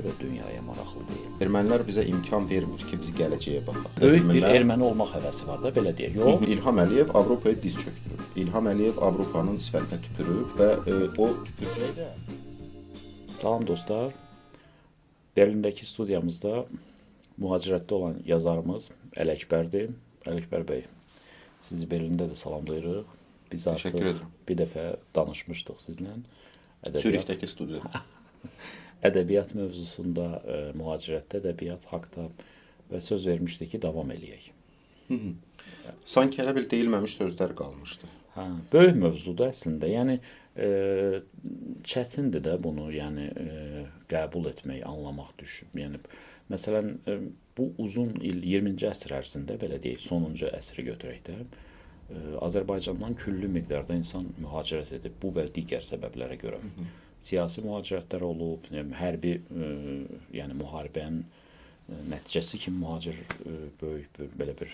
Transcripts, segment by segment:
də dünyaya maraqlı deyil. Ermənilər bizə imkan vermir ki, biz gələcəyə baxaq. Böyük bir erməni olmaq həvəsi var da, belə deyək. Yox. İlham Əliyev Avropaya diz çökdürüb. İlham Əliyev Avropanın sifətinə tüpürüb və o tüpürcəkdə. Salam dostlar. Berlindəki studiyamızda mühacirətdə olan yazarımız Ələkbərdir. Ələkbər bəy, sizi Berlində də salamlayırıq. Biz artıq bir dəfə danışmışdıq sizlə. Sürükdəki studiyada. Ədəbiyyat mövzusunda, mühacirətdə ədəbiyyat haqda və söz vermişdik ki, davam eləyək. Sanki elə bil deyilməmiş sözlər qalmışdı. Hə, böyük mövzudur əslində. Yəni çətindir də bunu, yəni qəbul etmək, anlamaq düşüb. Yəni məsələn, bu uzun il 20-ci əsr ərzində belə deyək, sonuncu əsri götürək də, Azərbaycandan küllü miqdarda insan mühacirət edib bu və digər səbəblərə görə. Siyasi mühacirətlər olub, hərbi, yəni müharibənin nəticəsi kimi mühacir böyük bir belə bir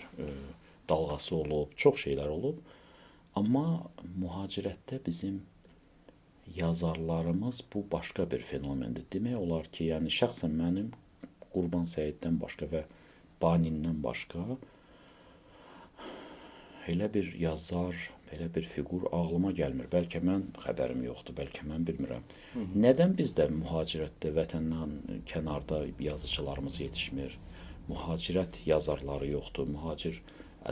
dalğası olub, çox şeylər olub. Amma mühacirətdə bizim yazarlarımız bu başqa bir fenomendir. Demək olar ki, yəni şəxsən mənim Qurban Səiddən başqa və Banindən başqa elə bir yazar, belə bir fiqur ağlıma gəlmir. Bəlkə mən xəbərim yoxdur, bəlkə mən bilmirəm. Nədən bizdə mühacirətdə vətəndən kənarda yazıçılarımız yetişmir? Mühacirət yazarları yoxdur, mühacir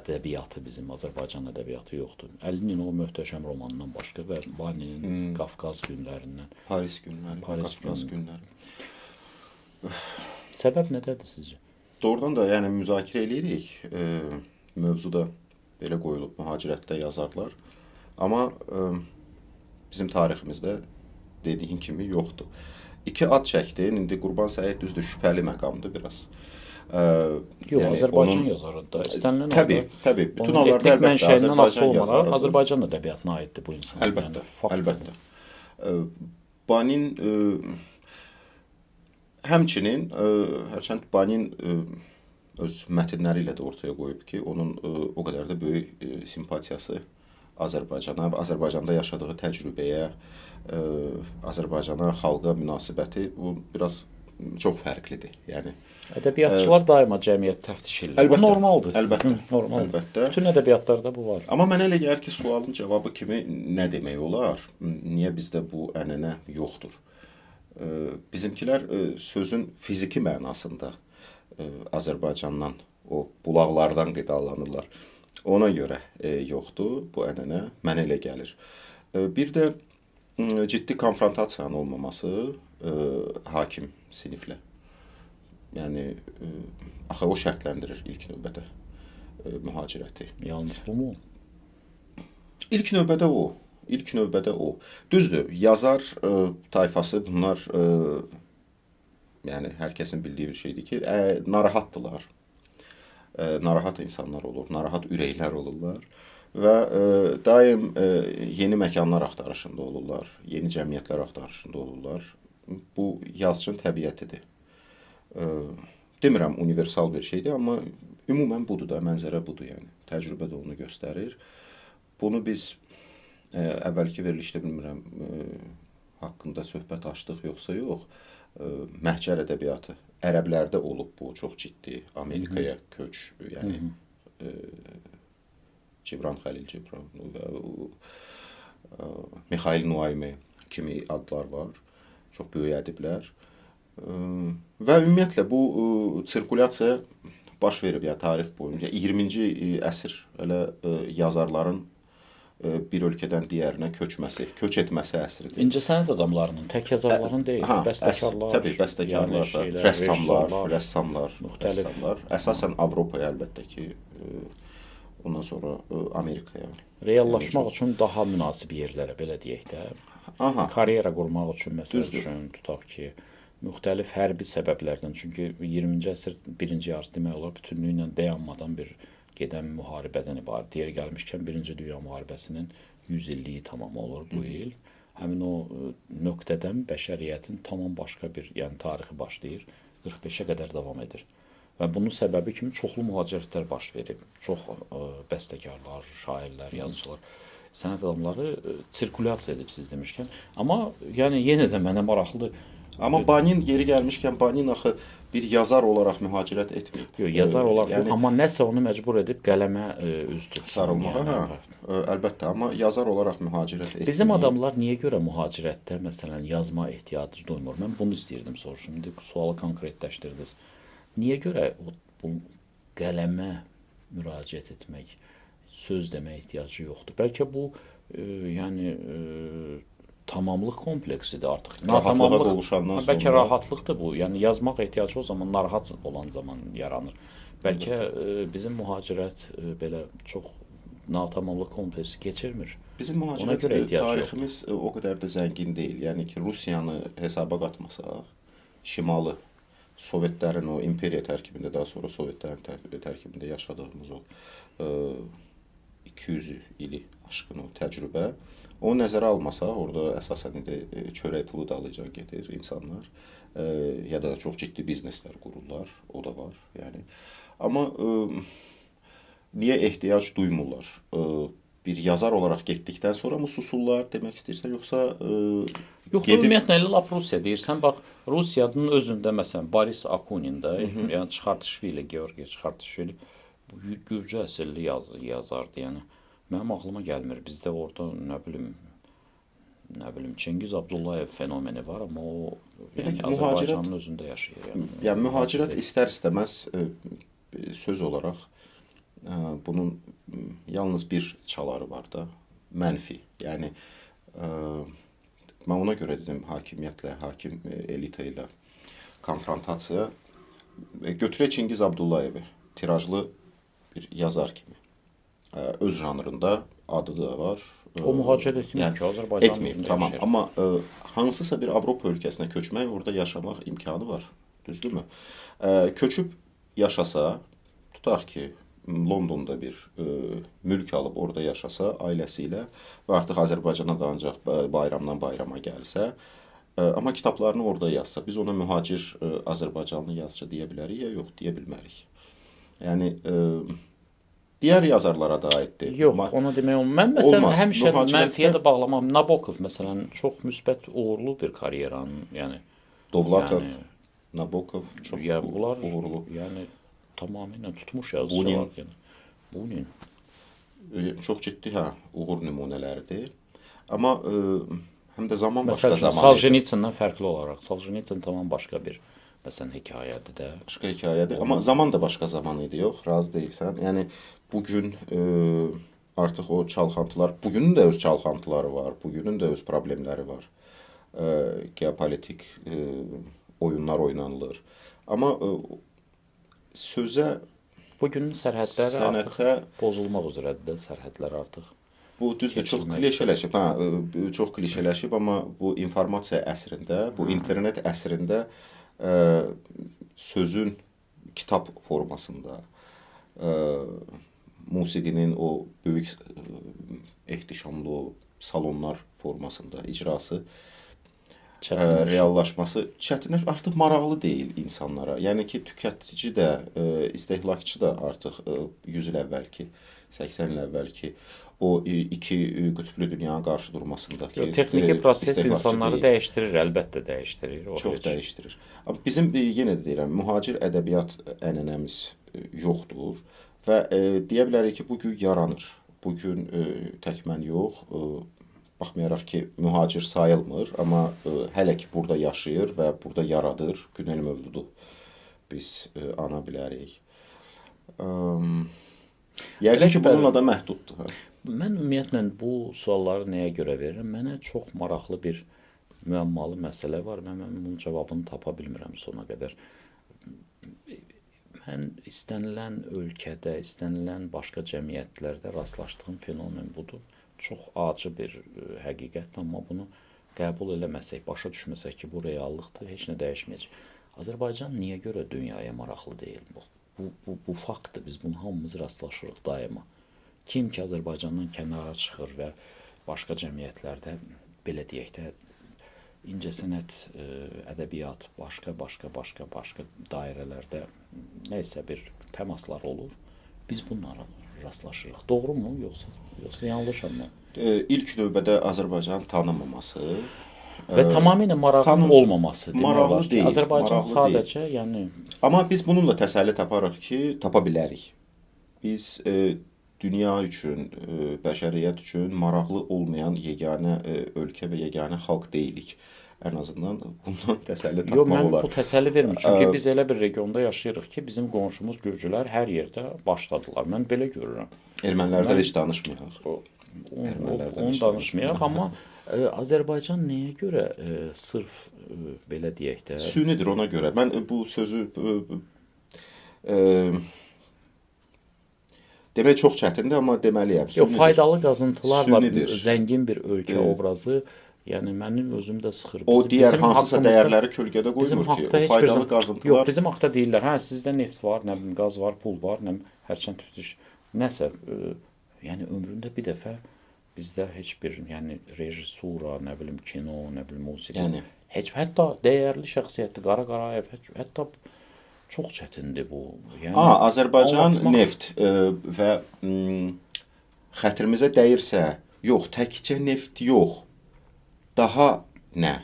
ədəbiyyatı bizim, Azərbaycan ədəbiyyatı yoxdur. Əlinin o möhtəşəm romanından başqa və Baninin Qafqaz günlərindən. Paris günləri, Qafqaz günləri. Səbəb nədədir sizcə? Doğrudan da yəni müzakirə eləyirik. Mövzuda belə qoyulub mühacirətdə yazarlar. Amma bizim tariximizdə dediyin kimi yoxdur. İki ad çəkdi. İndi Qurban Səid düzdür, şübhəli məqamdır biraz. Yox, yəni Azərbaycan yazarıdır da. İstənilən Təbii. Bütün hallarda əlbəttə Azərbaycan yazarıdır. Azərbaycan ədəbiyyatına aiddir bu insan. Əlbəttə. Banin həmçinin hərçənd Banin öz mətnləri ilə də ortaya qoyub ki, onun o qədər də böyük simpatiyası Azərbaycana və Azərbaycanda yaşadığı təcrübəyə, Azərbaycana, xalqa münasibəti bu biraz çox fərqlidir. Yəni ədəbiyyatçılar daima cəmiyyət təftiş edir. Bu normaldır. Əlbəttə. Bütün ədəbiyyatlarda bu var. Amma mənə elə gəlir ki, sualın cavabı kimi nə demək olar? Niyə bizdə bu ənənə yoxdur? Bizimkilər sözün fiziki mənasında Azərbaycandan, o bulaqlardan qidalanırlar. Ona görə yoxdur bu ənənə, mənə elə gəlir. Bir də ciddi konfrontasiyanın olmaması hakim siniflə. Yəni, axı o şərtləndirir ilk növbədə mühacirəti. Yalnız bu mu? İlk növbədə o. Düzdür, yazar tayfası bunlar, yəni hər kəsin bildiyi bir şeydir ki, narahatdırlar. Narahat insanlar olur, narahat ürəklər olurlar və daim yeni məkanlar axtarışında olurlar, yeni cəmiyyətlər axtarışında olurlar. Bu yazıçının təbiətidir. Demirəm universal bir şeydir, amma ümumən budur da, mənzərə budur yəni. Təcrübə də onu göstərir. Bunu biz əvvəlki verilişdə bilmirəm haqqında söhbət açdıq yoxsa yox. Məhcər ədəbiyyatı ərəblərdə olub bu, çox ciddi. Amerikaya köç, yəni Cibran Xəlil Cibran və Mikhail Nuaymi kimi adlar var. Çox böyük ədiblər. Və ümumiyyətlə bu sirkulyasiya baş verib ya tarix boyunca 20-ci əsr elə yazarların bir ölkədən digərinə köç etməsi əsridir. İncəsənət adamlarının, tək yazarların deyil, bəstəkarlar, təbii, bəstəkarlar da, rəssamlar, müxtəlif. Əsasən Avropaya əlbəttə ki, ondan sonra Amerikaya. Reallaşmaq üçün daha münasib yerlərə, belə deyək də. Karyera qurmaq üçün, məsəl üçün, tutaq ki, müxtəlif hərbi səbəblərdən, çünki 20-ci əsr birinci yarısı demək olar bütünlüyü ilə dayanmadan bir gedən müharibədən ibarət. Deyir gəlmişkən Birinci Dünya müharibəsinin 100 illiyi tamam olur bu il. Həmin o nöqtədən bəşəriyyətin tamam başqa bir, yəni tarixi başlayır, 45-ə qədər davam edir. Və bunun səbəbi kimi çoxlu mühacirətlər baş verib. Çox bəstəkarlar, şairlər, yazıcılar, sənət adamları sirkulyasiya edib siz demişkən. Amma yəni yenə də mənə maraqlıdır. Amma Banin yeri gəlmişkən Banin axı bir yazar olaraq mühacirət etməyib. Yox, yazar olaraq yox, amma nəsə onu məcbur edib qələmə üz tutsun. Sarılmağa, Yəni, əlbəttə, amma yazar olaraq mühacirət etməyib. bizim adamlar niyə görə mühacirətdə məsələn yazma ehtiyacı duymur? Mən bunu istəyirdim soruşum. İndi sualı konkretləşdirdiniz. Niyə görə bu qələmə müraciət etmək, söz demək ehtiyacı yoxdur? Bəlkə bu yəni tamamlıq kompleksidir artıq. Rahatlığa qovuşandan sonra. Bəlkə rahatlıqdır bu. Yəni yazmaq ehtiyacı o zaman narahat olan zaman yaranır. Bəlkə bizim mühacirət belə çox natamamlıq kompleksi keçirmir. Bizim mühacirət tariximiz o qədər də zəngin deyil. Yəni ki, Rusiyanı hesaba qatmasaq, şimalı Sovetlərin o imperiya tərkibində, daha sonra Sovetlərin tərkibində yaşadığımız o 200 ili aşkın o təcrübə, o nəzərə almasaq, orada əsasən indi çörək pulu dalıcan gedir insanlar, ya da çox ciddi bizneslər qururlar, o da var. Yəni, amma niyə ehtiyac duymurlar? Bir yazar olaraq getdikdən sonra mı susurlar demək istəyirsən, yoxsa yox, ümumiyyətlə elə lap Rusiya deyirsən, bax Rusiyanın özündə məsələn Boris Akunin də, yəni Çıxartışvili, Georgiy Çıxartışvili bu gürcü əsilli yazardı. Yəni mənim ağlıma gəlmir. Bizdə orada nə bilim Çingiz Abdullayev fenomeni var, amma o yəni Azərbaycanın özündə yaşayır. Yəni mühacirət istər-istəməz söz olaraq bunun yalnız bir çaları var da, mənfi. Yəni mən ona görə dedim hakimiyyətlə, hakim elita ilə konfrontasiya. Götürək Çingiz Abdullayevi, tirajlı bir yazar kimi. Öz janrında adı da var. O mühacirət etməyib ki, Azərbaycanın etməyib, tamam. Amma hansısa bir Avropa ölkəsinə köçmək, orada yaşamaq imkanı var. Düzdürmü? Köçüb yaşasa, tutaq ki, Londonda bir mülk alıb orada yaşasa ailəsi ilə və artıq Azərbaycana da ancaq bayramdan bayrama gəlsə, amma kitablarını orada yazsa, biz ona mühacir Azərbaycanlı yazıcı deyə bilərik ya yox, deyə bilmərik. Yəni digər yazarlara da aiddir. Yox, onu demək olmaz. Mən məsələn həmişə mənfiyə də bağlamam. Nabokov məsələn çox müsbət, uğurlu bir karyeranın, yəni Dovlatov, Nabokov çox uğurlu. Yəni tamamilə tutmuş yazıcılar var. Yəni Bunin çox ciddi uğur nümunələridir. Amma həm də zaman başqa zaman. Məsələn, Soljenitsin'dən fərqli olaraq, Soljenitsin tamam başqa bir məsələn hekayədir də. Başqa hekayədir, amma zaman da başqa zaman idi, yox, razı deyilsən. Yəni bugün artıq o çalxantılar, bugünün də öz çalxantıları var, bugünün də öz problemləri var. Geopolitik oyunlar oynanılır. Amma sözə, bugünün sərhədləri artıq pozulmaq üzrədir, sərhədlər artıq. Bu düzdür, çox klişələşib, çox klişələşib, amma bu informasiya əsrində, bu internet əsrində sözün kitab formasında, musiqinin o böyük ehtişamlı o salonlar formasında icrası, reallaşması çətinləşir, artıq maraqlı deyil insanlara. Yəni ki, tükətici də, istehlakçı da artıq 100 il əvvəlki, 80 il əvvəlki o iki qütblü dünyanın qarşı durmasındakı texniki proses insanları dəyişdirir, əlbəttə dəyişdirir. Çox dəyişdirir. Amma bizim yenə də deyirəm, mühacir ədəbiyyat ənənəmiz yoxdur və deyə bilərik ki, bu gün yaranır. Bu gün tək mən yox, baxmayaraq ki, mühacir sayılmır, amma hələ ki burada yaşayır və burada yaradır. Günel mövludu biz ana bilərik. Yəqin ki, bununla da məhduddur. Mən ümumiyyətlə bu sualları nəyə görə verirəm? Mənə çox maraqlı bir müəmmalı məsələ var. Mən bunun cavabını tapa bilmirəm sona qədər. Mən istənilən ölkədə, istənilən başqa cəmiyyətlərdə rastlaşdığım fenomen budur. Çox acı bir həqiqətdir, amma bunu qəbul eləməsək, başa düşməsək ki, bu reallıqdır, heç nə dəyişməyəcək. Azərbaycan niyə görə dünyaya maraqlı deyil? Bu faktdır, biz bunu hamımız rastlaşırıq daima. Kim ki Azərbaycandan kənara çıxır və başqa cəmiyyətlərdə, belə deyək də, incəsənət, ədəbiyyat, başqa dairələrdə nə isə bir təmaslar olur, biz bunlara rastlaşırıq. Doğru mu, yoxsa yanlışam mı? İlk növbədə Azərbaycanın tanınmaması, və tamamilə maraqlı olmaması demək maraqlı olar ki, deyil, Azərbaycan maraqlı sadəcə, deyil. yəni Amma biz bununla təsəlli taparıq ki, tapa bilərik. Biz dünya üçün, bəşəriyyət üçün maraqlı olmayan yeganə ölkə və yeganə xalq deyilik. Ən azından bundan təsəlli yox, tapmaq mən olar. bu təsəlli vermir. Çünki biz elə bir regionda yaşayırıq ki, bizim qonşumuz gürcülər hər yerdə başladılar. Mən belə görürəm. Ermənilərdən heç danışmayaq. Onu danışmayaq, amma Azərbaycan nəyə görə sırf belə deyək də Sünidir ona görə. Mən bu sözü e, demək çox çətindir, amma deməliyəm. yox, faydalı qazıntılarla Sünidir. zəngin bir ölkə obrazı, yəni mənim özüm də sıxır. O digər hansısa dəyərləri kölgədə qoymur ki, o faydalı qazıntılar. Yox, bizim haqda deyirlər, hə, sizdə neft var, nə bilim, qaz var, pul var, nə bilim, hərçənd tütüş, nəsə, yəni ömründə bir dəfə bizdə heç bir, yəni rejissura, nə bilim, kino, nə bilim, musiqi, Yəni. heç hətta dəyərli şəxsiyyətdir, Qara Qarayev, hətta çox çətindir bu. Yəni Azərbaycan anlatmaq- neft və xətrimizə dəyirsə, yox, təkcə neft yox. Daha nə?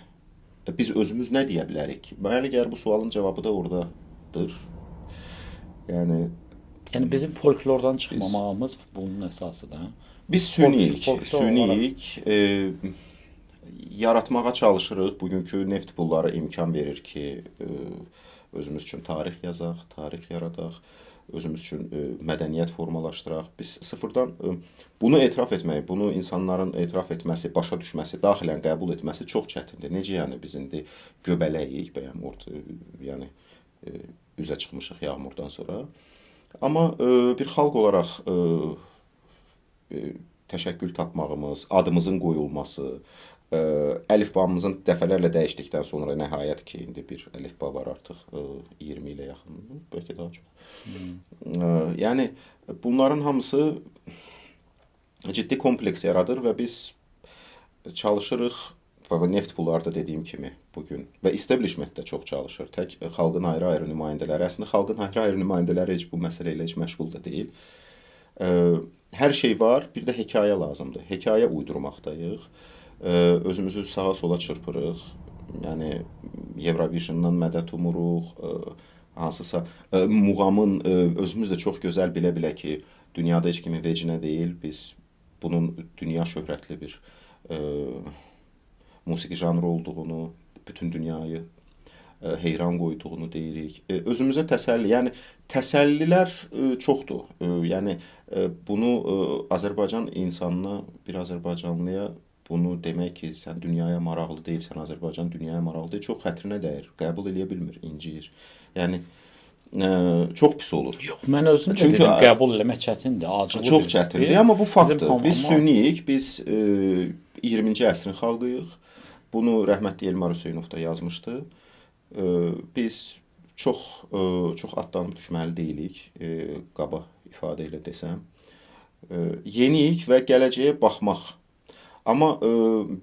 Biz özümüz nə deyə bilərik? Mənə gəlir bu sualın cavabı da oradadır. Yəni bizim folklordan çıxmamağımız bunun əsasıdır. Hə? biz süniyik, folklor yaratmağa çalışırıq. Bugünkü neft pulları imkan verir ki, özümüz üçün tarix yazaq, tarix yaradaq, özümüz üçün mədəniyyət formalaşdıraq. Biz sıfırdan bunu etiraf etmək, bunu insanların etiraf etməsi, başa düşməsi, daxilən qəbul etməsi çox çətindir. Necə yəni biz indi göbələyik, yəni üzə çıxmışıq yağmurdan sonra. Amma bir xalq olaraq təşəkkül tapmağımız, adımızın qoyulması, əlifbamızın dəfələrlə dəyişdikdən sonra nəhayət ki, indi bir əlifba var artıq 20 ilə yaxın, bəlkə daha çox. Yəni bunların hamısı ciddi kompleks yaradır və biz çalışırıq və neft pulları da dediyim kimi bugün və establishment də çox çalışır. Tək xalqın ayrı-ayrı nümayəndələri, əslində xalqın ayrı-ayrı nümayəndələri heç bu məsələ ilə heç məşğul da deyil. Hər şey var, bir də hekayə lazımdır. Hekayə uydurmaqdayıq. Özümüzü sağa sola çırpırıq. Yəni Eurovisiondan mədət umuruq, hansısa muğamın özümüz də çox gözəl bilə-bilə ki, dünyada heç kimin vecinə deyil. Biz bunun dünya şöhrətli bir musiqi janrı olduğunu, bütün dünyayı heyran qoyduğunu deyirik. Özümüzə təsəlli, yəni təsəllilər çoxdur. Yəni bunu Azərbaycan insanına, bir Azərbaycanlıya bunu demək ki, sən dünyaya maraqlı deyilsən, Azərbaycan dünyaya maraqlı deyil, çox xətrinə dəyir, qəbul eləyə bilmir, inciyir. Yəni çox pis olur. Yox, mən özüm də dedim, qəbul eləmək çətindir, acılı. Çox çətindir, amma bu faktdır. Biz sünniyik, biz 20-ci əsrin xalqıyıq. Bunu rəhmətli Elmar Hüseynov da yazmışdı. Biz çox atlanıb düşməli deyilik, qaba ifadə ilə desəm. Yeniyik və gələcəyə baxmaq. Amma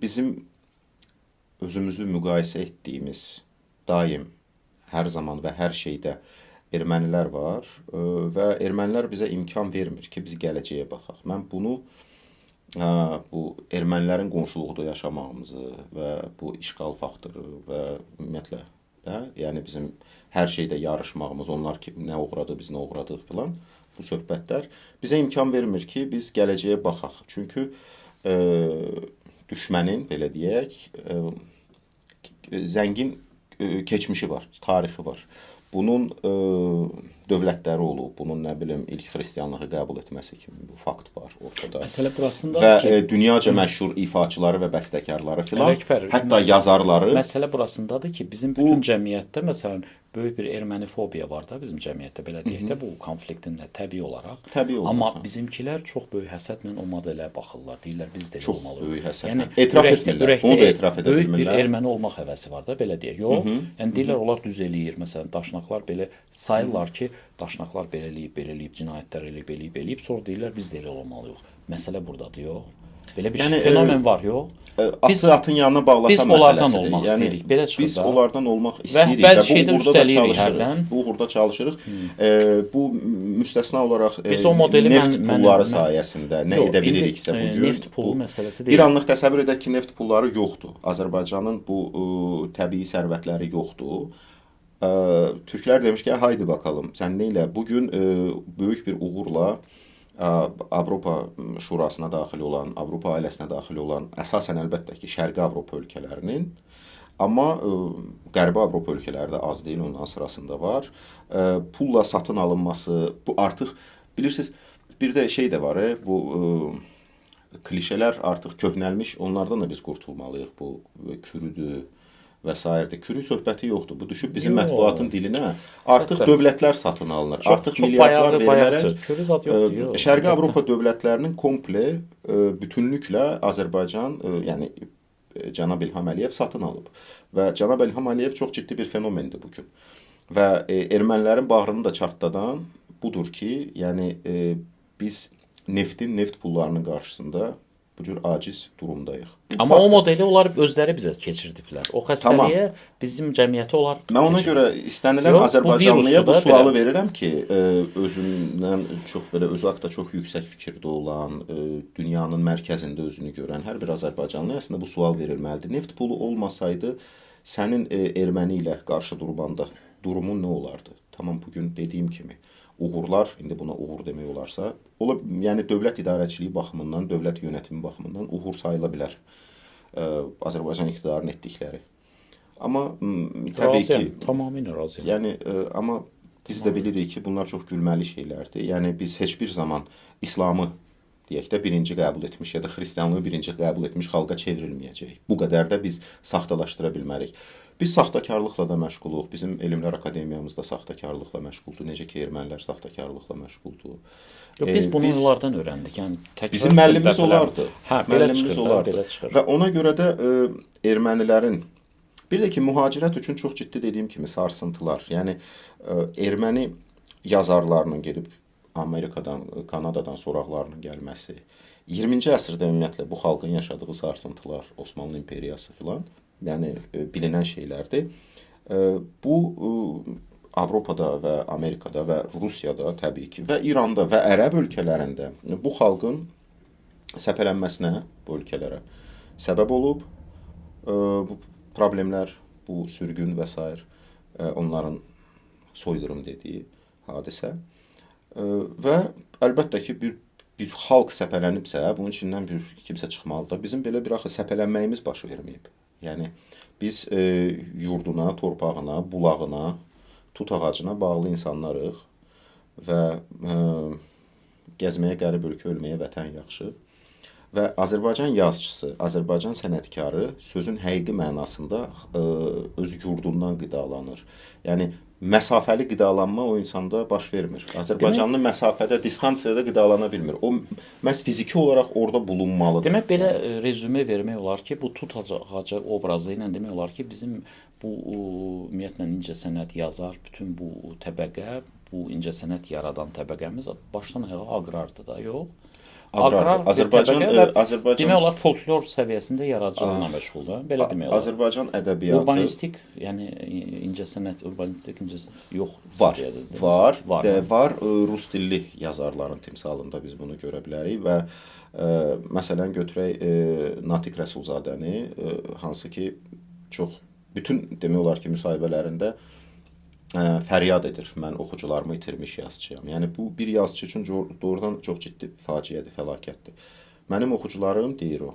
bizim özümüzü müqayisə etdiyimiz daim, hər zaman və hər şeydə ermənilər var və ermənilər bizə imkan vermir ki, biz gələcəyə baxaq. Mən bunu bu ermənilərin qonşuluqda yaşamağımızı və bu işğal faktoru və ümumiyyətlə yəni bizim hər şeydə yarışmağımız, onlar ki, nə uğradı, biz nə uğradıq filan, bu söhbətlər bizə imkan vermir ki, biz gələcəyə baxaq. Çünki düşmənin, belə deyək, zəngin keçmişi var, tarixi var. Bunun dövlətləri olub, bunun nə bilim ilk xristianlığı qəbul etməsi kimi bir fakt var ortada. Məsələ burasındadır və ki, dünyaca məşhur ifaçıları və bəstəkarları filan, Ələkbər, hətta yazarları. Məsələ burasındadır ki, bizim bütün cəmiyyətdə məsələn böyük bir ermənifobiya var da bizim cəmiyyətdə, belə deyək də, bu konfliktin təbii olaraq. Təbii olaraq. Amma bizimkilər çox böyük həsədlə o modelə baxırlar. Deyirlər biz də Çox olmalıyıq. böyük həsədlə. Etiraf etmirlər. Onu da etiraf edə böyük bilmirlər. bir erməni olmaq həvəsi var da, belə deyək. Yox, yəni deyirlər onlar düz eləyir. Məsələn, daşnaqlar belə sayırlar ki, daşnaqlar belə eləyib, cinayətlər eləyib, sonra deyirlər biz də elə olmalıyıq. Məsələ burdadır, yox. Belə bir fenomen var, yox. atın yanına bağlasa biz onlardan məsələsidir. olmaq Yəni istəyirik. Belə çıxır biz da. onlardan olmaq Və istəyirik bəzi və bu şeydə uğurda da üstəliyirik çalışırıq. hərdən. Bu uğurda çalışırıq. Bu müstəsna olaraq Biz o modeli neft pulları sayəsində nə edə biliriksə bu gün neft pulu məsələsi deyil. bir anlıq təsəvvür edək ki, neft pulları yoxdur. Azərbaycanın bu təbii sərvətləri yoxdur. Türklər demiş ki, haydi bakalım, sən nə ilə? Bugün böyük bir uğurla Avropa Şurasına daxil olan, Avropa ailəsinə daxil olan, əsasən əlbəttə ki, Şərqi Avropa ölkələrinin, amma Qərbi Avropa ölkələri də az deyil, onların sırasında var. Pulla satın alınması, bu artıq bilirsiniz, bir də şey də var, bu klişələr artıq köhnəlmiş, onlardan da biz qurtulmalıyıq. Bu kürüdür və s. Kürü söhbəti yoxdur. Bu düşüb bizim mətbuatın dilinə. Artıq dövlətlər satın alınır. Artıq milyardlar verilərək Şərqi Avropa dövlətlərinin komple, bütünlüklə Azərbaycan, yəni cənab İlham Əliyev satın alıb. Və cənab İlham Əliyev çox ciddi bir fenomendir bugün. Və ermənilərin bağrını da çartdadan budur ki, yəni biz neft pullarının qarşısında bu cür aciz durumdayıq. Amma o modeli onlar özləri bizə keçirdiblər. O xəstəliyə bizim cəmiyyəti onlar Mən ona görə istənilən Azərbaycanlıya bu sualı verirəm ki, özündən çox belə özü haqqında çox yüksək fikirdə olan, dünyanın mərkəzində özünü görən hər bir azərbaycanlıya əslində bu sual verilməlidir. Neft pulu olmasaydı sənin erməni ilə qarşı durmanda durumun nə olardı? Tamam, bugün dediyim kimi uğurlar, indi buna uğur demək olarsa, yəni dövlət idarəçiliyi baxımından, dövlət yönətimi baxımından uğur sayıla bilər Azərbaycan iqtidarının etdikləri. Amma təbii ki, tamamilə razıyam. Yəni amma biz də bilirik ki, bunlar çox gülməli şeylərdir. Yəni biz heç bir zaman İslamı deyək də birinci qəbul etmiş ya da xristianlığı birinci qəbul etmiş xalqa çevrilməyəcək. Bu qədər də biz saxtalaşdıra bilmərik. Biz saxtakarlıqla da məşğuluq. Bizim Elmlər Akademiyamız da saxtakarlıqla məşğuldur. Necə ki, ermənilər saxtakarlıqla məşğuldur. Biz bunu onlardan öyrəndik. Yəni bizim müəllimimiz olardı. Müəllimimiz olardı. Və ona görə də ermənilərin bir də ki, mühacirət üçün çox ciddi dediyim kimi sarsıntılar. Yəni erməni yazarlarının gedib Amerikadan, Kanadadan soraqlarının gəlməsi, 20-ci əsrdə ümumiyyətlə bu xalqın yaşadığı sarsıntılar, Osmanlı imperiyası filan, yəni bilinən şeylərdir. Bu Avropada və Amerikada və Rusiyada təbii ki və İranda və Ərəb ölkələrində bu xalqın səpələnməsinə bu ölkələrə səbəb olub. Bu problemlər, bu sürgün və s. Onların soyqırım dediyi hadisə. Və əlbəttə ki, bir xalq səpələnibsə, bunun içindən bir kimsə çıxmalıdır. Bizim belə bir axı səpələnməyimiz baş verməyib. Yəni, biz yurduna, torpağına, bulağına, tut ağacına bağlı insanlarıq və gəzməyə qərib ölkə, ölməyə vətən yaxşı. Və Azərbaycan yazıçısı, Azərbaycan sənətkarı sözün həqiqi mənasında öz yurdundan qidalanır. Yəni, məsafəli qidalanma o insanda baş vermir. Azərbaycanlı məsafədə, distansiyada qidalana bilmir. O, məhz fiziki olaraq orada bulunmalıdır. Demək, belə rezümə vermək olar ki, bu tut ağacı obrazı ilə demək olar ki, bizim bu, ümumiyyətlə, incəsənət yazar, bütün bu təbəqə, bu incəsənət yaradan təbəqəmiz başdan ayağa aqrardır da, yox? Azərbaycan demək olar folklor səviyyəsində yaradıcılıqla məşğuldur. Belə demək olar. Azərbaycan ədəbiyyatı urbanistik, yəni incəsənət, urbanistik yox. Var. Rus dilli yazarların timsalında biz bunu görə bilərik və məsələn götürək Natiq Rəsulzadəni, hansı ki çox bütün demək olar ki müsahibələrində fəryad edir. Mən oxucularımı itirmiş yazıcıyam. Yəni bu bir yazıcı üçün doğrudan çox ciddi faciədir, fəlakətdir. Mənim oxucularım deyir o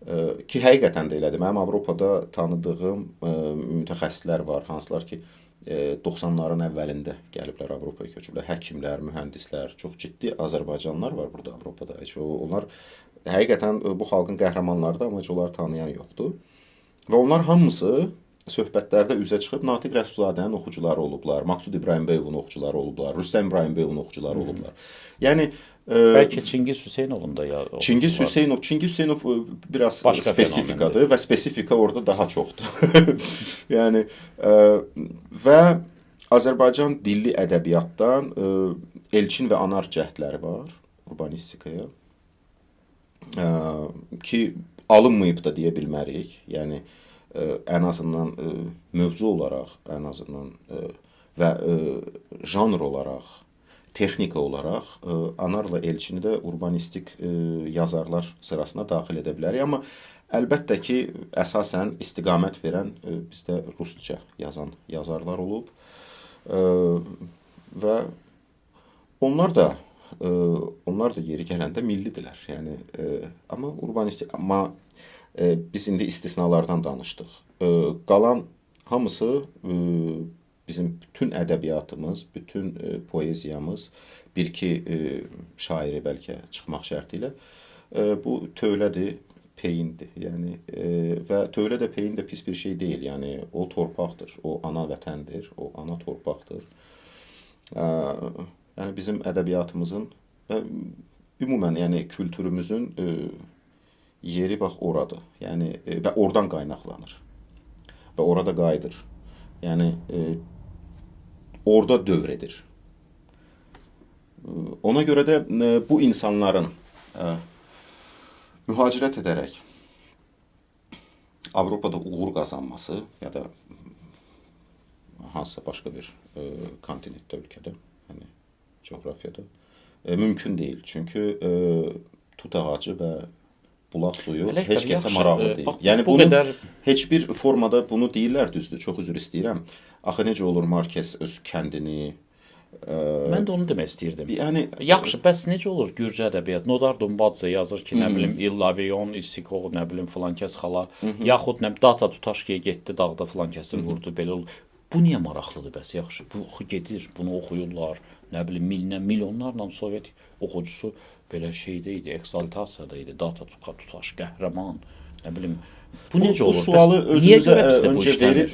ki, həqiqətən də elədir. Mənim Avropada tanıdığım mütəxəssislər var, hansılar ki 90-ların əvvəlində gəliblər Avropaya köçüblər. Həkimlər, mühəndislər, çox ciddi Azərbaycanlılar var burada Avropada. Onlar həqiqətən bu xalqın qəhrəmanlarıdır, amma heç onları tanıyan yoxdur. Və onlar hamısı söhbətlərdə üzə çıxıb Natiq Rəsulzadənin oxucuları olublar, Maqsud İbrahimbəyovun oxucuları olublar, Rüstəm İbrahimbəyovun oxucuları olublar. Yəni bəlkə Çingiz Hüseynovun da ya Çingiz Hüseynov biraz spesifikadır və spesifika orada daha çoxdur. Yəni və Azərbaycan dilli ədəbiyyatdan Elçin və Anar cəhdləri var urbanistikaya ki alınmayıb da deyə bilmərik. Yəni ən azından mövzu olaraq, ən azından və janr olaraq, texnika olaraq Anarla Elçini də urbanistik yazarlar sırasına daxil edə bilərik. Amma əlbəttə ki, əsasən istiqamət verən bizdə rusca yazan yazarlar olub. Və onlar da yeri gələndə millidirlər. Yəni amma biz indi istisnalardan danışdıq. Qalan hamısı bizim bütün ədəbiyyatımız, bütün poeziyamız, bir-iki şairi bəlkə çıxmaq şərti ilə bu tövlədir, peyindir. Yəni və tövlə də peyin də pis bir şey deyil. Yəni o torpaqdır, o ana vətəndir, o ana torpaqdır. Yəni bizim ədəbiyyatımızın və ümumən yəni kültürümüzün yeri bax oradır. Yəni və oradan qaynaqlanır. Və orada qayıdır. Yəni orada dövr edir. Ona görə də bu insanların mühacirət edərək Avropada uğur qazanması ya da hansısa başqa bir kontinentdə, ölkədə, yəni coğrafiyada mümkün deyil. Çünki tut ağacı və bulaq suyu heç kəsə maraqlı deyil. Yəni bunu heç bir formada bunu deyirlər, düzdür. Çox üzr istəyirəm. Axı necə olur Markes öz kəndini Mən də onu demək istəyirdim. Yəni yaxşı, bəs necə olur Gürcə ədəbiyyat? Nodar Dumbadze yazır ki, nə bilim İllaviyon, İstikov, nə bilim filan kəs xala, yaxud nə Data Tutaşkiyə getdi, dağda filan kəsi vurdu, belə olur. Bu niyə maraqlıdır bəs? Yaxşı, bu gedir, bunu oxuyurlar. Nə bilim milyonlarla Sovet oxucusu belə şeydə idi, eksaltasiyada idi. Data Tutaş, qəhrəman, nə bilim. Bu necə olur? Bu sualı özümüzə öncə verib.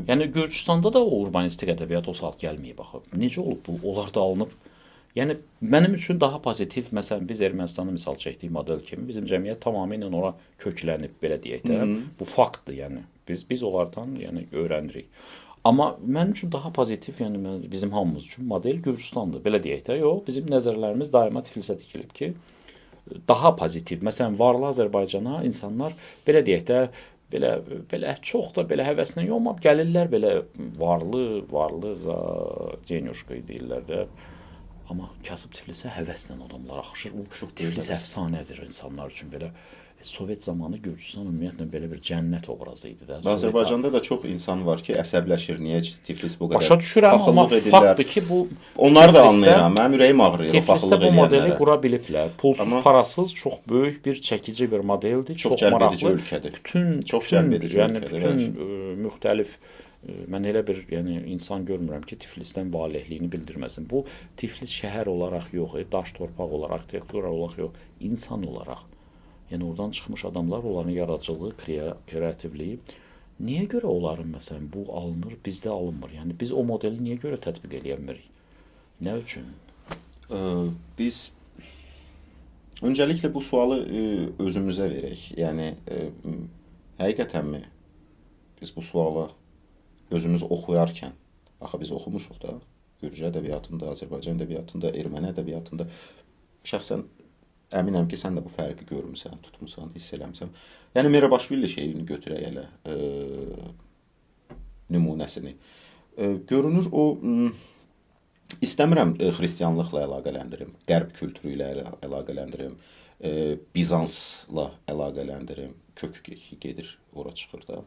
Yəni Gürcüstanda da o urbanistik ədəbiyyat o saat gəlməyib axı. Necə olub bu? Onlar da alınıb. Yəni mənim üçün daha pozitiv, məsələn biz Ermənistanı misal çəkdik model kimi, bizim cəmiyyət tamamilə ora köklənib, belə deyək də. Bu faktdır, yəni. Biz onlardan yəni öyrənirik. Amma mənim üçün daha pozitiv, yəni bizim hamımız üçün model Gürcüstandır. Belə deyək də, yox, bizim nəzərlərimiz daima Tiflisə tikilib ki, daha pozitiv. Məsələn, varlı Azərbaycana insanlar belə deyək də, belə çox da belə həvəslə yox, amma gəlirlər belə varlı Cenyuşka deyirlər də. Amma kasıb Tiflisə həvəslə adamlar axışır. Bu Tiflis əfsanədir insanlar üçün belə. Sovet zamanı Gürcüstan ümumiyyətlə belə bir cənnət obrazı idi də. Azərbaycanda da çox insan var ki, əsəbləşir. Niyə Tiflis bu qədər başa düşürəm, amma faktdır ki, bu onları da anlayıram. Mənim ürəyim ağrıyır o faxıllıq edənlərə. Bu modeli qura biliblər. Pulsuz, parasız çox böyük bir çəkici bir modeldir. Çox cəlbedici ölkədir. Çox cəlbedici ölkədir. Bütün müxtəlif mən elə bir insan görmürəm ki, Tiflisdən valehliyini bildirməsin. Bu Tiflis şəhər olaraq yox, daş torpaq olaraq, arxitektura olaraq yox, insan olaraq. Yəni oradan çıxmış adamlar, onların yaradıcılığı, kreativliyi. Niyə görə onların məsələn bu alınır, bizdə alınmır? Yəni biz o modeli niyə görə tətbiq edə bilmirik? Nə üçün? Biz öncəliklə bu sualı özümüzə verək. Yəni həqiqətənmi biz bu suala özümüz oxuyarkən, axı biz oxumuşuq da, Gürcə ədəbiyyatında, Azərbaycan ədəbiyyatında, erməni ədəbiyyatında, şəxsən əminəm ki, sən də bu fərqi görmüsən, tutmusan, hiss eləmsən. Yəni Mirabaşvili şeirini götürək elə nümunəsini. Görünür o istəmirəm xristianlıqla əlaqələndirim, qərb kültürü ilə əlaqələndirim, Bizansla əlaqələndirim, kökü gedir, ora çıxır da.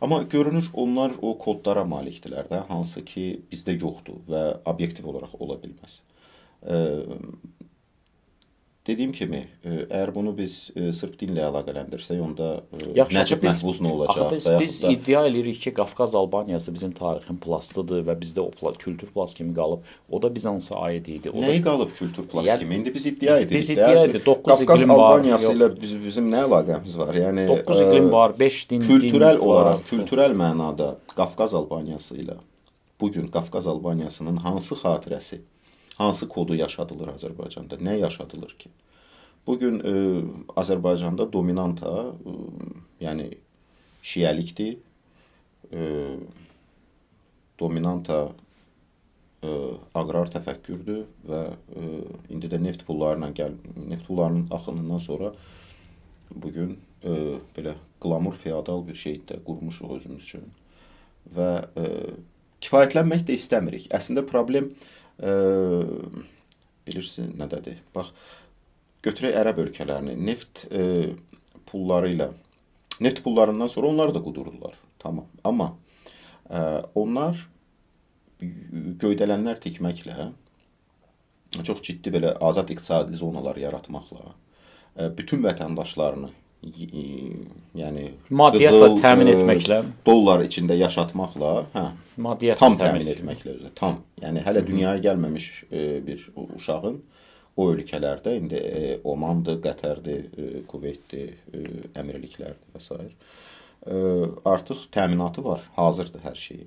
Amma görünür onlar o kodlara malikdirlər də, hansı ki bizdə yoxdur və obyektiv olaraq ola bilməz. Dediyim kimi, əgər bunu biz sırf dinlə əlaqələndirsək, onda Nəcib Məhbuz nə olacaq? Biz iddia edirik ki, Qafqaz Albaniyası bizim tarixin plastıdır və bizdə o kültür plast kimi qalıb. O da Bizansa aid idi. Nəyi qalıb kültür plast kimi? İndi biz iddia edirik. Biz iddia edirik. Qafqaz Albaniyası ilə bizim nə əlaqəmiz var? Yəni 9 iqlim var, 5 din kültürel olaraq, kültürel mənada Qafqaz Albaniyası ilə bugün Qafqaz Albaniyasının hansı xatirəsi, hansı kodu yaşadılır Azərbaycanda? Nə yaşadılır ki? Bugün Azərbaycanda dominanta, yəni şiəlikdir, dominanta aqrar təfəkkürdür və indi də neft pullarının axınından sonra bugün qlamur feodal bir şey də qurmuşuq özümüz üçün və kifayətlənmək də istəmirik. Əslində problem bilirsin nədədir? Bax, götürək ərəb ölkələrini, neft pullarından sonra onlar da qudurdular. Tamam. Amma onlar göydələnlər tikməklə, çox ciddi belə azad iqtisadi zonalar yaratmaqla, bütün vətəndaşlarını yəni Maddiyyatla təmin etməklə, dollar içində yaşatmaqla, maddiyyatla tam təmin etməklə özü, tam. Yəni hələ dünyaya gəlməmiş bir uşağın o ölkələrdə, indi Omandır, Qətərdir, Kuveytdir, Əmirliklərdir və s. Artıq təminatı var, hazırdır hər şeyi.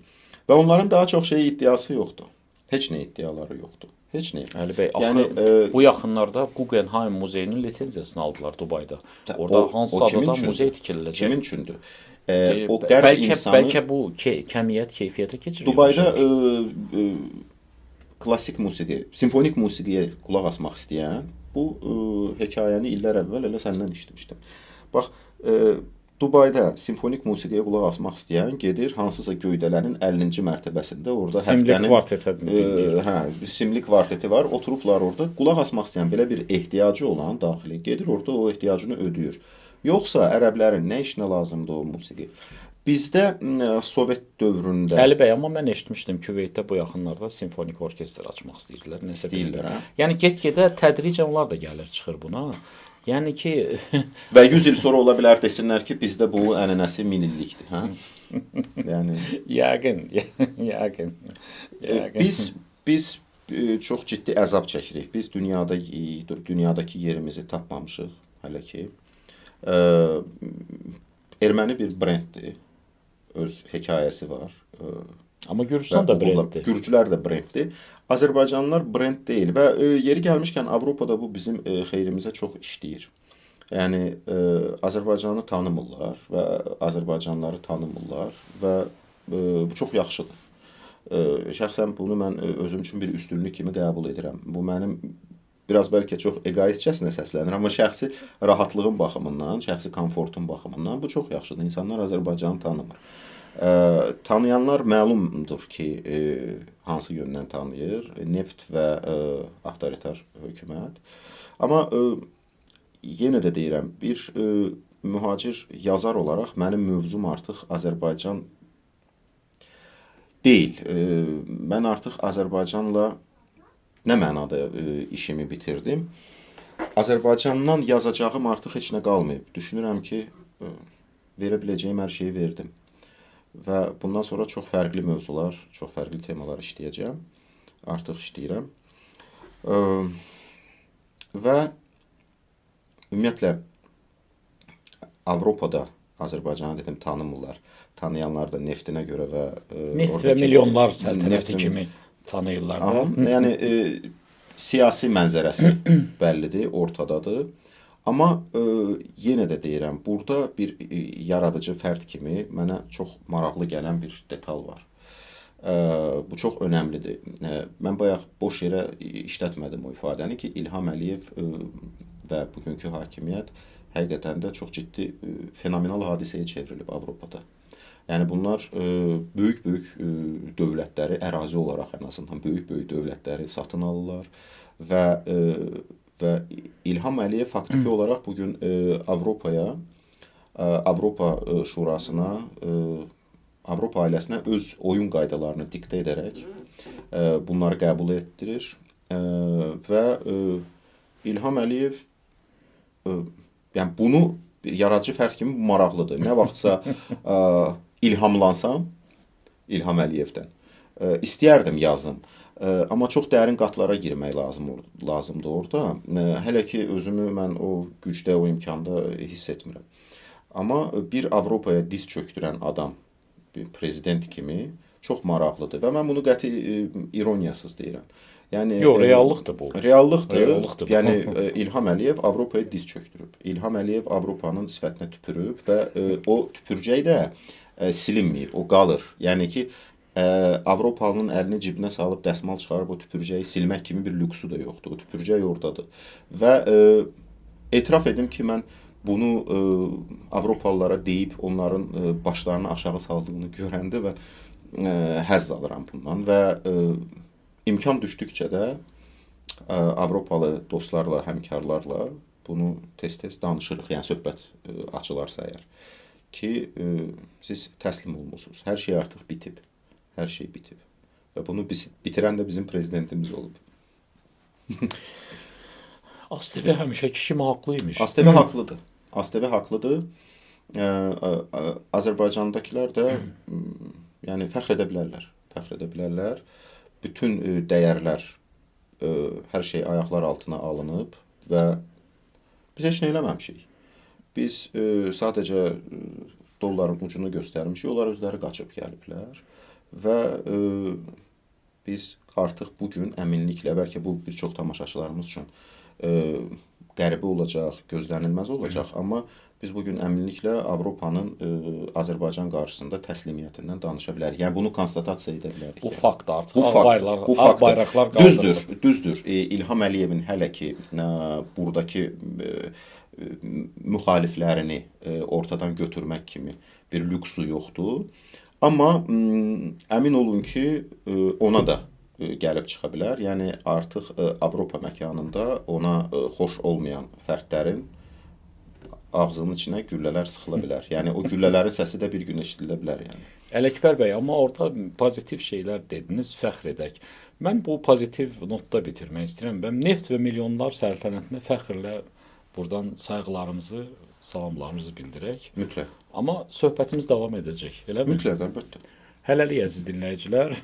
Və onların daha çox iddiası yoxdur. Heç nə iddiaları yoxdur. Heç nə. Əli bəy, axı bu yaxınlarda Guggenheim muzeyinin lisenziyasını aldılar Dubayda. Orada hansı adada muzey tikiləcək? Kimin üçündür? O qərb insanı... Bəlkə bu kəmiyyət, keyfiyyətə keçirir. Dubayda klassik musiqi, simfonik musiqiyə qulaq asmaq istəyən, bu hekayəni illər əvvəl elə səndən işitmişdim. Bax, Dubayda simfonik musiqiyə qulaq asmaq istəyən gedir hansısa göydələnin 50-ci mərtəbəsində orada simli kvarteti var. Oturublar orada. Qulaq asmaq istəyən belə bir ehtiyacı olan daxili gedir orada o ehtiyacını ödəyir. Yoxsa ərəblərin nə işinə lazımdır o musiqi? Bizdə Sovet dövründə... Əli bəy, amma mən eşitmişdim Küveytdə bu yaxınlarda simfonik orkestr açmaq istəyirlər. İstəyirlər, hə? Yəni get-gedə tədricən onlar da gəlir, çıxır buna. Yəni ki... Və 100 il sonra ola bilər desinlər ki, bizdə bu ənənəsi 1000 illikdir, hə? Yəni... Yəqin. Biz çox ciddi əzab çəkirik. Biz dünyadakı yerimizi tapmamışıq hələ ki. Erməni bir brenddir. Öz hekayəsi var. Amma Gürcüstan da brenddir. Gürcülər də brenddir. Azərbaycanlılar brend deyil və yeri gəlmişkən Avropada bu bizim xeyrimizə çox işləyir. Yəni Azərbaycanı tanımırlar və Azərbaycanlıları tanımırlar və bu çox yaxşıdır. Şəxsən bunu mən özüm üçün bir üstünlük kimi qəbul edirəm. Bu mənim biraz bəlkə çox egoistcəsinə səslənir, amma şəxsi rahatlığım baxımından, şəxsi komfortum baxımından bu çox yaxşıdır. İnsanlar Azərbaycanı tanımır. Tanıyanlar məlumdur ki, hansı yöndən tanıyır, neft və avtoritar hökumət. Amma yenə də deyirəm, bir mühacir yazar olaraq mənim mövzum artıq Azərbaycan deyil. Mən artıq Azərbaycanla nə mənada işimi bitirdim. Azərbaycandan yazacağım artıq heç nə qalmayıb. Düşünürəm ki, verə biləcəyim hər şeyi verdim. Və bundan sonra çox fərqli mövzular, çox fərqli temalar işləyəcəm. Artıq işləyirəm. Və ümumiyyətlə Avropada Azərbaycanı dedim tanımırlar. Tanıyanlar da neftinə görə və neft və milyonlar səltənəti kimi tanıyırlar. Yəni siyasi mənzərəsi bəllidir, ortadadır. Amma yenə də deyirəm, burada bir yaradıcı fərd kimi mənə çox maraqlı gələn bir detal var. Bu çox önəmlidir. Mən bayaq boş yerə işlətmədim o ifadəni ki, İlham Əliyev və bugünkü hakimiyyət həqiqətən də çox ciddi, fenomenal hadisəyə çevrilib Avropada. Yəni bunlar böyük-böyük dövlətləri, ərazi olaraq ən azından böyük-böyük dövlətləri satın alırlar və İlham Əliyev faktiki olaraq bugün Avropaya, Avropa Şurasına, Avropa ailəsinə öz oyun qaydalarını diktə edərək bunları qəbul etdirir və İlham Əliyev yəni bunu yaradıcı fərd kimi maraqlıdır. Nə vaxtsa ilhamlansam İlham Əliyevdən istəyərdim yazım. Amma çox dərin qatlara girmək lazımdır orada. Hələ ki özümü mən o gücdə, o imkanda hiss etmirəm. Amma bir Avropaya diz çöktürən adam, bir prezident kimi çox maraqlıdır və mən bunu qəti ironiyasız deyirəm. Yəni reallıqdır bu. Reallıqdır. Yəni İlham Əliyev Avropaya diz çöktürüb. İlham Əliyev Avropanın sifətinə tüpürüb və o tüpürcək də silinməyib, o qalır. Yəni ki Avropalının əlini cibinə salıb dəsmal çıxarıb o tüpürcəyi silmək kimi bir lüksu da yoxdur. O tüpürcək oradadır. Və etiraf edim ki, mən bunu Avropalılara deyib onların başlarını aşağı saldığını görəndə və həzz alıram bundan və imkan düşdükcə də Avropalı dostlarla, həmkarlarla bunu tez-tez danışırıq. Yəni söhbət açılarsa əgər ki, siz təslim olmusunuz. Hər şey artıq bitib. Hər şey bitib. Və bunu bitirən də bizim prezidentimiz olub. ASTV həmişəki kimi haqlıymış. ASTV haqlıdır. ASTV haqlıdır. Azərbaycandakılar da yəni fəxr edə bilərlər. Fəxr edə bilərlər. Bütün dəyərlər, hər şey ayaqlar altına alınıb və biz heç nə eləməmişik. Biz sadəcə dolların ucunu göstərmişik, onlar özləri qaçıb gəliblər və biz artıq bugün əminliklə, bəlkə bu bir çox tamaşaçılarımız üçün qəribə olacaq, gözlənilməz olacaq, amma biz bugün əminliklə Avropanın Azərbaycan qarşısında təslimiyyətindən danışa bilərik. Yəni bunu konstatasiya edə bilərik. Bu fakt artıq. Bu fakt, bayraqlar qaldırılır. Düzdür. İlham Əliyevin hələ ki buradakı müxaliflərini ortadan götürmək kimi bir lüksu yoxdur. Amma əmin olun ki, ona da gəlib çıxa bilər. Yəni artıq Avropa məkanında ona xoş olmayan fərdlərin ağzının içinə güllələr sıxıla bilər. Yəni o güllələrin səsi də bir gün eşidilə bilər yəni. Ələkbər bəy, amma orada pozitiv şeylər dediniz, fəxr edək. Mən bu pozitiv notda bitirmək istəyirəm. Mən Neft və Milyonlar səltənətinə fəxrlə buradan sayğılarımızı, salamlarımızı bildirək. Mütləq. Amma söhbətimiz davam edəcək, eləmi? Mütləq, əlbəttə. Hələlik əziz dinləyicilər.